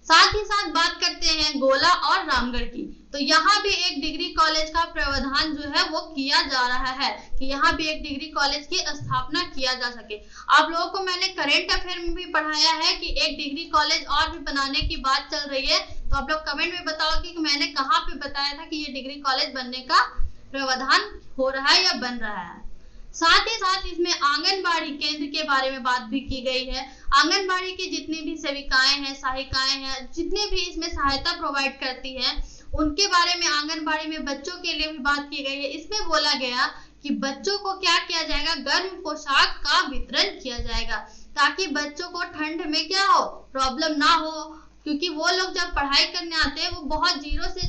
साथ ही साथ बात करते हैं गोला और रामगढ़ की, तो यहाँ भी एक डिग्री कॉलेज का प्रावधान जो है वो किया जा रहा है कि यहाँ भी एक डिग्री कॉलेज की स्थापना किया जा सके। आप लोगों को मैंने करंट अफेयर में भी पढ़ाया है कि एक डिग्री कॉलेज और भी बनाने की बात चल रही है, तो आप लोग कमेंट में बताओ कि मैंने कहाँ पे बताया था कि ये डिग्री कॉलेज बनने का प्रावधान हो रहा है या बन रहा है। साथ ही साथ इसमें आंगनबाड़ी केंद्र के बारे में बात भी की गई है। आंगनबाड़ी की जितनी भी सेविकाएं हैं, सहायिकाएं हैं, जितने भी इसमें सहायता प्रोवाइड करती हैं, उनके बारे में आंगनबाड़ी में बच्चों के लिए भी बात की गई है। इसमें बोला गया कि बच्चों को क्या किया जाएगा, गर्म पोशाक का वितरण किया जाएगा, ताकि बच्चों को ठंड में क्या हो, प्रॉब्लम ना हो, क्योंकि वो लोग जब पढ़ाई करने आते हैं वो बहुत 0 से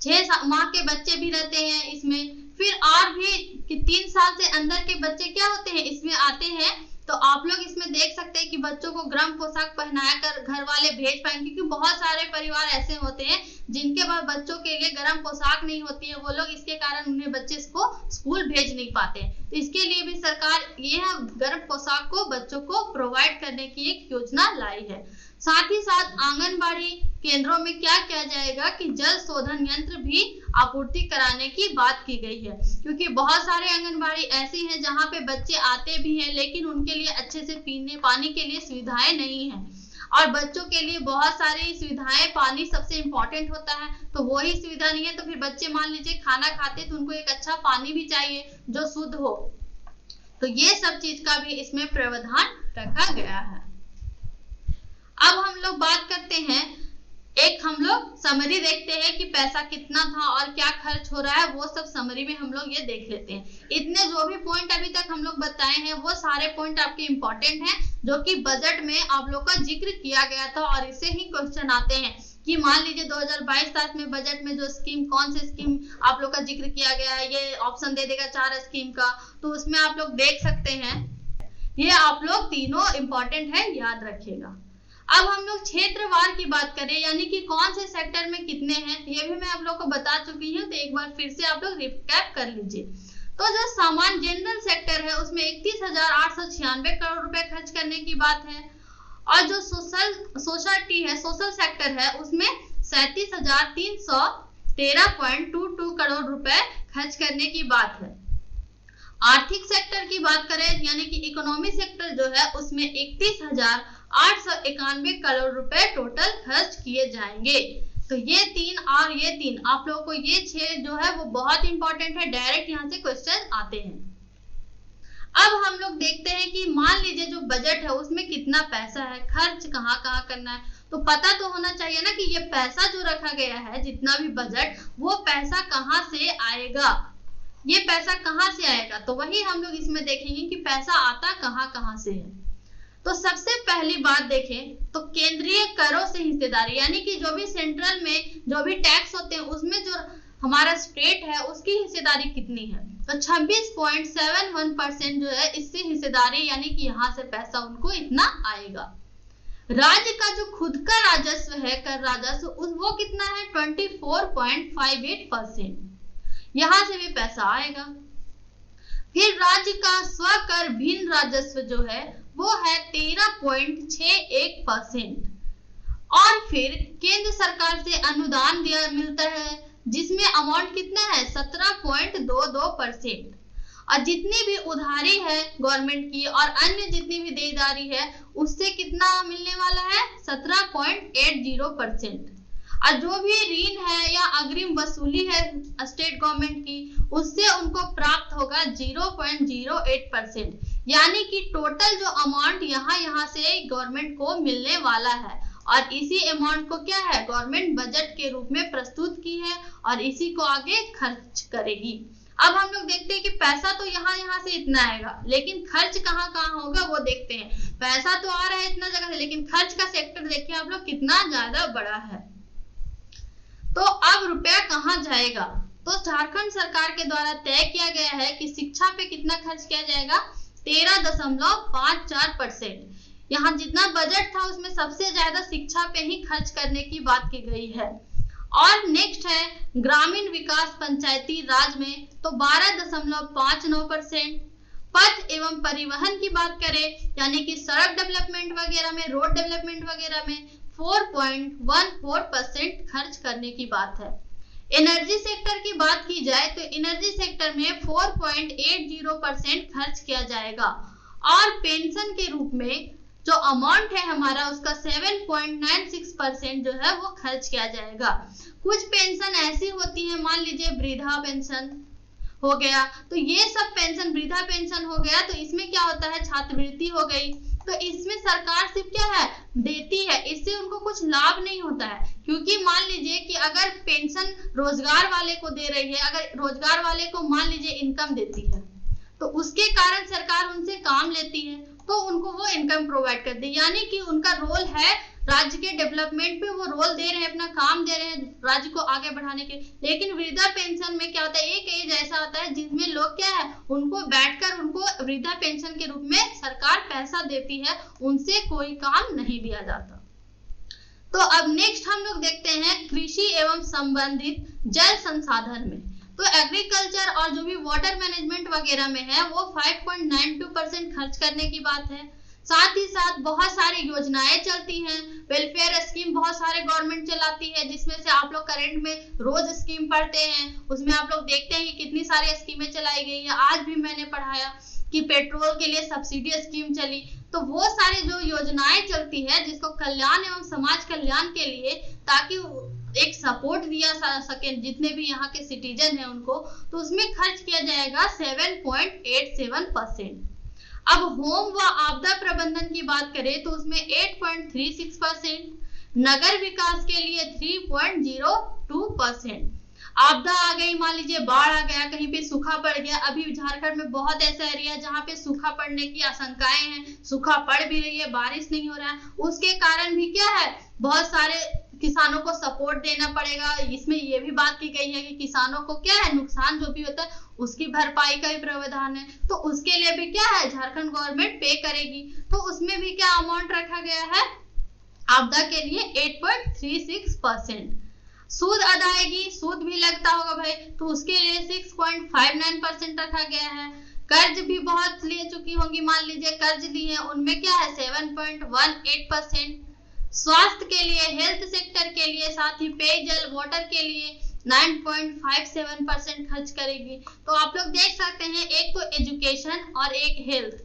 6 माह के बच्चे भी रहते हैं इसमें, फिर और भी कि 3 साल से अंदर के बच्चे क्या होते हैं इसमें आते हैं। तो आप लोग इसमें देख सकते हैं कि बच्चों को गर्म पोशाक पहनाया कर घर वाले भेज पाएंगे, क्योंकि बहुत सारे परिवार ऐसे होते हैं जिनके पास बच्चों के लिए गर्म पोशाक नहीं होती है, वो लोग इसके कारण उन्हें बच्चे को स्कूल भेज नहीं पाते हैं। तो इसके लिए भी सरकार यह गर्म पोशाक को बच्चों को प्रोवाइड करने की एक योजना लाई है। साथ ही साथ आंगनबाड़ी केंद्रों में क्या किया जाएगा कि जल शोधन यंत्र भी आपूर्ति कराने की बात की गई है, क्योंकि बहुत सारे आंगनबाड़ी ऐसी हैं जहां पे बच्चे आते भी हैं लेकिन उनके लिए अच्छे से पीने पानी के लिए सुविधाएं नहीं है, और बच्चों के लिए बहुत सारी सुविधाएं, पानी सबसे इम्पोर्टेंट होता है, तो वही सुविधा नहीं है। तो फिर बच्चे मान लीजिए खाना खाते तो उनको एक अच्छा पानी भी चाहिए जो शुद्ध हो, तो ये सब चीज का भी इसमें प्रावधान रखा गया है। अब हम लोग बात करते हैं, एक हम लोग समरी देखते हैं कि पैसा कितना था और क्या खर्च हो रहा है, वो सब समरी में हम लोग ये देख लेते हैं। इतने जो भी पॉइंट अभी तक हम लोग बताए हैं वो सारे पॉइंट आपके इंपॉर्टेंट हैं, जो कि बजट में आप लोग का जिक्र किया गया था और इससे ही क्वेश्चन आते हैं कि मान लीजिए 2022-23 में बजट में जो स्कीम, कौन सी स्कीम आप लोग का जिक्र किया गया है, ये ऑप्शन दे देगा 4 स्कीम का, तो उसमें आप लोग देख सकते हैं। ये आप लोग तीनों इंपॉर्टेंट है, याद रखिएगा। अब हम लोग क्षेत्रवार की बात करें, यानी कि कौन से सेक्टर में कितने हैं, ये भी मैं आप लोग को बता चुकी हूँ, तो एक बार फिर से आप लोग रिकैप कर लीजिए। तो जो सामान्य जनरल सेक्टर है उसमें 31,896 करोड़ रुपए खर्च करने की बात है, और जो सोसाइटी है, सोशल सेक्टर है, उसमें 37,313.22 करोड़ रुपए खर्च करने की बात है। आर्थिक सेक्टर की बात करें, यानी कि इकोनॉमी सेक्टर जो है, उसमें 31,891 करोड़ रुपए टोटल खर्च किए जाएंगे। तो ये तीन और ये तीन आप लोगों को, ये 6 जो है वो बहुत इंपॉर्टेंट है, डायरेक्ट यहाँ से क्वेश्चन आते हैं। अब हम लोग देखते हैं कि मान लीजिए जो बजट है उसमें कितना पैसा है, खर्च कहाँ कहाँ करना है, तो पता तो होना चाहिए ना कि ये पैसा जो रखा गया है, जितना भी बजट, वो पैसा कहाँ से आएगा, ये पैसा कहाँ से आएगा। तो वही हम लोग इसमें देखेंगे कि पैसा आता कहाँ से है। तो सबसे पहली बात देखें तो केंद्रीय करों से हिस्सेदारी, यानी कि जो भी सेंट्रल में जो भी टैक्स होते हैं उसमें जो हमारा स्टेट है उसकी हिस्सेदारी कितनी है, तो 26.71% जो है इससे हिस्सेदारी, यानी कि यहाँ से पैसा उनको इतना आएगा। राज्य का जो खुद का राजस्व है, कर राजस्व, वो कितना है, 24.58%, यहाँ से भी पैसा आएगा। फिर राज्य का स्वकर भिन्न राजस्व जो है वो है 13.61%, और फिर केंद्र सरकार से अनुदान मिलता है, जिसमें अमाउंट कितना है, 17.22%, और जितनी भी उधारी है गवर्नमेंट की और अन्य जितनी भी देनदारी है उससे कितना मिलने वाला है, 17.80%, और जो भी ऋण है या अग्रिम वसूली है स्टेट गवर्नमेंट की, उससे उनको प्राप्त होगा 0.08%, यानी कि टोटल जो अमाउंट यहाँ से गवर्नमेंट को मिलने वाला है, और इसी अमाउंट को क्या है, गवर्नमेंट बजट के रूप में प्रस्तुत की है और इसी को आगे खर्च करेगी। अब हम लोग देखते हैं कि पैसा तो यहाँ से इतना आएगा, लेकिन खर्च कहाँ होगा वो देखते हैं। पैसा तो आ रहा है इतना जगह से, लेकिन खर्च का सेक्टर देखिए आप लोग कितना ज्यादा बड़ा है। तो अब रुपया कहाँ जाएगा, तो झारखंड सरकार के द्वारा तय किया गया है कि शिक्षा पे कितना खर्च किया जाएगा, 13.54%। यहाँ जितना बजट था उसमें सबसे ज्यादा शिक्षा पे ही खर्च करने की बात की गई है। और नेक्स्ट है ग्रामीण विकास पंचायती राज में, तो 12.59%। पथ एवं परिवहन की बात करें, यानी कि सड़क डेवलपमेंट वगैरह में, रोड डेवलपमेंट वगैरह में 4.14% खर्च करने की बात है। एनर्जी सेक्टर की बात की जाए तो एनर्जी सेक्टर में 4.80% खर्च किया जाएगा, और पेंशन के रूप में जो अमाउंट है हमारा उसका 7.96% जो है वो खर्च किया जाएगा। कुछ पेंशन ऐसी होती है, मान लीजिए वृद्धा पेंशन हो गया, तो ये सब पेंशन, वृद्धा पेंशन हो गया, तो इसमें क्या होता है, छात्रवृत्ति हो गई, तो इसमें सरकार सिर्फ क्या है, देती है, इससे उनको कुछ लाभ नहीं होता है। क्योंकि मान लीजिए कि अगर पेंशन रोजगार वाले को दे रही है, अगर रोजगार वाले को मान लीजिए इनकम देती है, तो उसके कारण सरकार उनसे काम लेती है, तो उनको वो इनकम प्रोवाइड करती है, यानी कि उनका रोल है राज्य के डेवलपमेंट पे, वो रोल दे रहे हैं, अपना काम दे रहे हैं राज्य को आगे बढ़ाने के। लेकिन वृद्धा पेंशन में क्या होता है, एक एज ऐसा होता है जिसमें लोग क्या है, उनको बैठकर उनको वृद्धा पेंशन के रूप में सरकार पैसा देती है, उनसे कोई काम नहीं लिया जाता। तो अब नेक्स्ट हम लोग देखते हैं कृषि एवं संबंधित जल संसाधन में, तो एग्रीकल्चर और जो भी वाटर मैनेजमेंट वगैरह में है वो 5.92% खर्च करने की बात है। साथ ही साथ बहुत सारी योजनाएं चलती हैं, वेलफेयर स्कीम बहुत सारे गवर्नमेंट चलाती है, जिसमें से आप लोग करंट में रोज स्कीम पढ़ते हैं, उसमें आप लोग देखते हैं कि कितनी सारी स्कीमें चलाई गई है। आज भी मैंने पढ़ाया कि पेट्रोल के लिए सब्सिडी स्कीम चली, तो वो सारी जो योजनाएं चलती है जिसको कल्याण एवं समाज कल्याण के लिए, ताकि एक सपोर्ट दिया सके जितने भी यहाँ के सिटीजन हैं उनको, तो उसमें खर्च किया जाएगा 7.87%। अब होम व आपदा प्रबंधन की बात करें तो उसमें 8.36%, नगर विकास के लिए 3.02%। आपदा आ गई, मान लीजिए बाढ़ आ गया, कहीं पे सूखा पड़ गया। अभी झारखंड में बहुत ऐसा एरिया है जहाँ पे सूखा पड़ने की आशंकाएं हैं, सूखा पड़ भी रही है, बारिश नहीं हो रहा है, उसके कारण भी क्या है, बहुत सारे किसानों को सपोर्ट देना पड़ेगा। इसमें ये भी बात की गई है कि किसानों को क्या है, नुकसान जो भी होता है उसकी भरपाई का भी प्रावधान है, तो उसके लिए भी क्या है, झारखंड गवर्नमेंट पे करेगी। तो उसमें भी क्या अमाउंट रखा गया है आपदा के लिए 8.36%। सूद अदायगी, सूद भी लगता होगा भाई, तो उसके लिए 6.59% रखा गया है। कर्ज भी बहुत ले चुकी होंगी, मान लीजिए कर्ज लिए हैं, उनमें क्या है 7.18%। स्वास्थ्य के लिए, हेल्थ सेक्टर के लिए, साथ ही पेयजल वाटर के लिए 9.57% खर्च करेगी। तो आप लोग देख सकते हैं, एक तो एजुकेशन और एक हेल्थ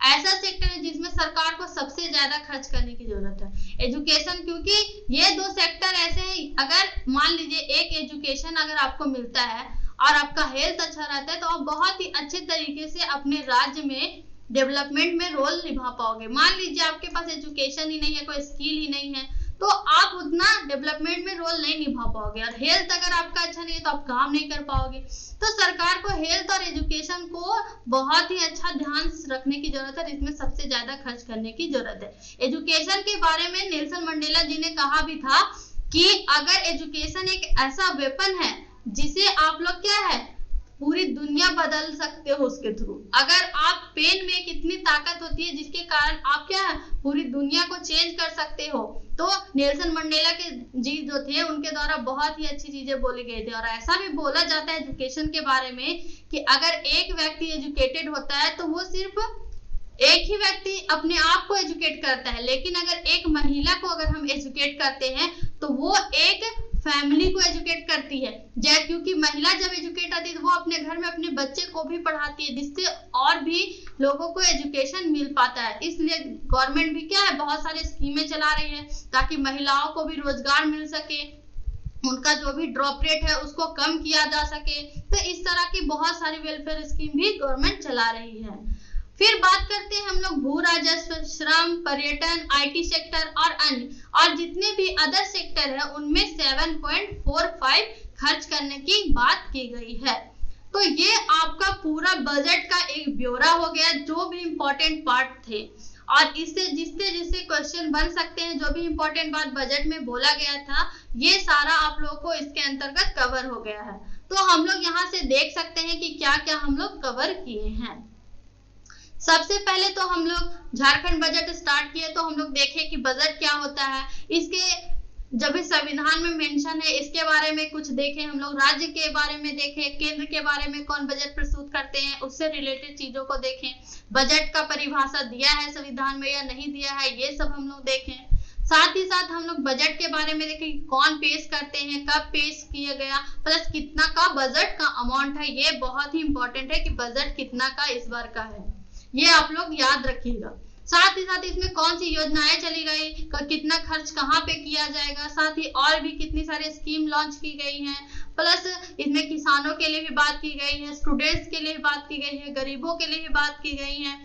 ऐसा सेक्टर है जिसमें सरकार को सबसे ज्यादा खर्च करने की जरूरत है। एजुकेशन, क्योंकि ये दो सेक्टर ऐसे हैं, अगर मान लीजिए एक एजुकेशन अगर आपको मिलता है और आपका हेल्थ अच्छा रहता है तो आप बहुत ही अच्छे तरीके से अपने राज्य में डेवलपमेंट में रोल निभा पाओगे। मान लीजिए आपके पास एजुकेशन ही नहीं है, कोई स्किल ही नहीं है, तो आप उतना डेवलपमेंट में रोल नहीं निभा पाओगे। और हेल्थ अगर आपका अच्छा नहीं है तो आप काम नहीं कर पाओगे। तो सरकार को हेल्थ और एजुकेशन को बहुत ही अच्छा ध्यान रखने की जरूरत है, इसमें सबसे ज्यादा खर्च करने की जरूरत है। एजुकेशन के बारे में नेल्सन मंडेला जी ने कहा भी था कि अगर एजुकेशन एक ऐसा वेपन है जिसे आप लोग क्या है पूरी दुनिया बदल सकते हो उसके थ्रू। अगर आप पेन में कितनी ताकत होती है जिसके कारण आप क्या है पूरी दुनिया को चेंज कर सकते हो। तो नेल्सन मंडेला के जी जो थे उनके द्वारा बहुत ही अच्छी चीजें बोली गई थी। और ऐसा भी बोला जाता है एजुकेशन के बारे में कि अगर एक व्यक्ति एजुकेटेड होता है तो वो सिर्फ एक ही व्यक्ति अपने आप को एजुकेट करता है, लेकिन अगर एक महिला को अगर हम एजुकेट करते हैं तो वो एक फैमिली को एजुकेट करती है। क्योंकि महिला जब एजुकेट आती है तो वो अपने घर में अपने बच्चे को भी पढ़ाती है, जिससे और भी लोगों को एजुकेशन मिल पाता है। इसलिए गवर्नमेंट भी क्या है बहुत सारी स्कीमें चला रही है ताकि महिलाओं को भी रोजगार मिल सके, उनका जो भी ड्रॉप रेट है उसको कम किया जा सके। तो इस तरह की बहुत सारी वेलफेयर स्कीम भी गवर्नमेंट चला रही है। फिर बात करते हैं हम लोग भू राजस्व, श्रम, पर्यटन, आईटी सेक्टर और अन्य, और जितने भी अदर सेक्टर है उनमें 7.45 खर्च करने की बात की गई है। तो ये आपका पूरा बजट का एक ब्यौरा हो गया, जो भी इंपॉर्टेंट पार्ट थे। और इससे जिससे क्वेश्चन बन सकते हैं, जो भी इंपॉर्टेंट बात बजट में बोला गया था, ये सारा आप लोगों को इसके अंतर्गत कवर हो गया है। तो हम लोग यहाँ से देख सकते हैं कि क्या क्या हम लोग कवर किए हैं। सबसे पहले तो हम लोग झारखंड बजट स्टार्ट किए तो हम लोग देखे कि बजट क्या होता है, इसके जब भी संविधान में मेंशन है इसके बारे में कुछ देखें हम लोग, राज्य के बारे में देखें, केंद्र के बारे में कौन बजट प्रस्तुत करते हैं उससे रिलेटेड चीजों को देखें, बजट का परिभाषा दिया है संविधान में या नहीं दिया है ये सब हम लोग देखें। साथ ही साथ हम लोग बजट के बारे में देखें कि कौन पेश करते हैं, कब पेश किया गया, प्लस कितना का बजट का अमाउंट है। ये बहुत ही इंपॉर्टेंट है कि बजट कितना का इस बार का है, ये आप लोग याद रखिएगा। साथ ही साथ इसमें कौन सी योजनाएं चली गई, कितना खर्च कहाँ पे किया जाएगा, साथ ही और भी कितनी सारी स्कीम लॉन्च की गई हैं, प्लस इसमें किसानों के लिए भी बात की गई है, स्टूडेंट्स के लिए भी बात की गई है, गरीबों के लिए भी बात की गई है,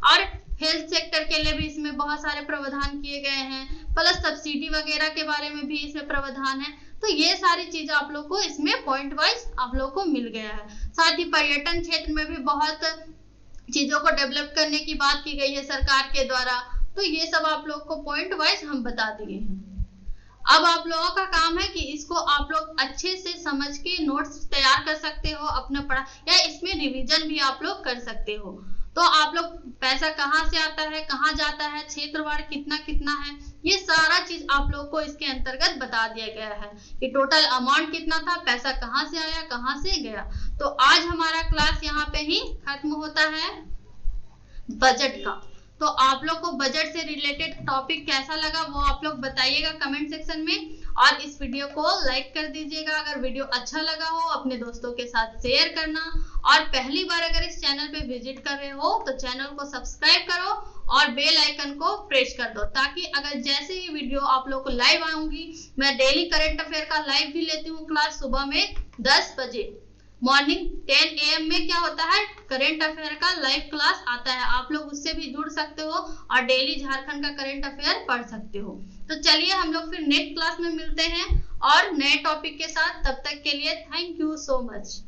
और हेल्थ सेक्टर के लिए भी इसमें बहुत सारे प्रावधान किए गए हैं, प्लस सब्सिडी वगैरह के बारे में भी इसमें प्रावधान है। तो ये सारी चीज आप लोग को इसमें पॉइंट वाइज आप लोग को मिल गया है। साथ ही पर्यटन क्षेत्र में भी बहुत चीजों को डेवलप करने की बात की गई है सरकार के द्वारा। तो ये सब आप लोग को पॉइंट वाइज हम बता दिए हैं। अब आप लोगों का काम है कि इसको आप लोग अच्छे से समझ के नोट्स तैयार कर सकते हो अपना पढ़ा, या इसमें रिवीजन भी आप लोग कर सकते हो। तो आप लोग पैसा कहाँ से आता है, कहाँ जाता है, क्षेत्रवार कितना कितना है, ये सारा चीज आप लोग को इसके अंतर्गत बता दिया गया है कि टोटल अमाउंट कितना था, पैसा कहाँ से आया, कहाँ से गया। तो आज हमारा क्लास यहाँ पे ही खत्म होता है बजट का। तो आप लोग को बजट से रिलेटेड टॉपिक कैसा लगा वो आप लोग बताइएगा कमेंट सेक्शन में, और इस वीडियो को लाइक कर दीजिएगा। अगर वीडियो अच्छा लगा हो अपने दोस्तों के साथ शेयर करना, और पहली बार अगर इस चैनल पे विजिट कर रहे हो तो चैनल को सब्सक्राइब करो और बेल आइकन को प्रेस कर दो, ताकि अगर जैसे ही वीडियो आप लोग को लाइव आऊंगी, मैं डेली करंट अफेयर का लाइव भी लेती हूँ क्लास सुबह में 10 बजे, मॉर्निंग 10 AM में क्या होता है, करंट अफेयर का लाइव क्लास आता है, आप लोग उससे भी जुड़ सकते हो और डेली झारखंड का करंट अफेयर पढ़ सकते हो। तो चलिए हम लोग फिर नेक्स्ट क्लास में मिलते हैं और नए टॉपिक के साथ, तब तक के लिए थैंक यू सो मच।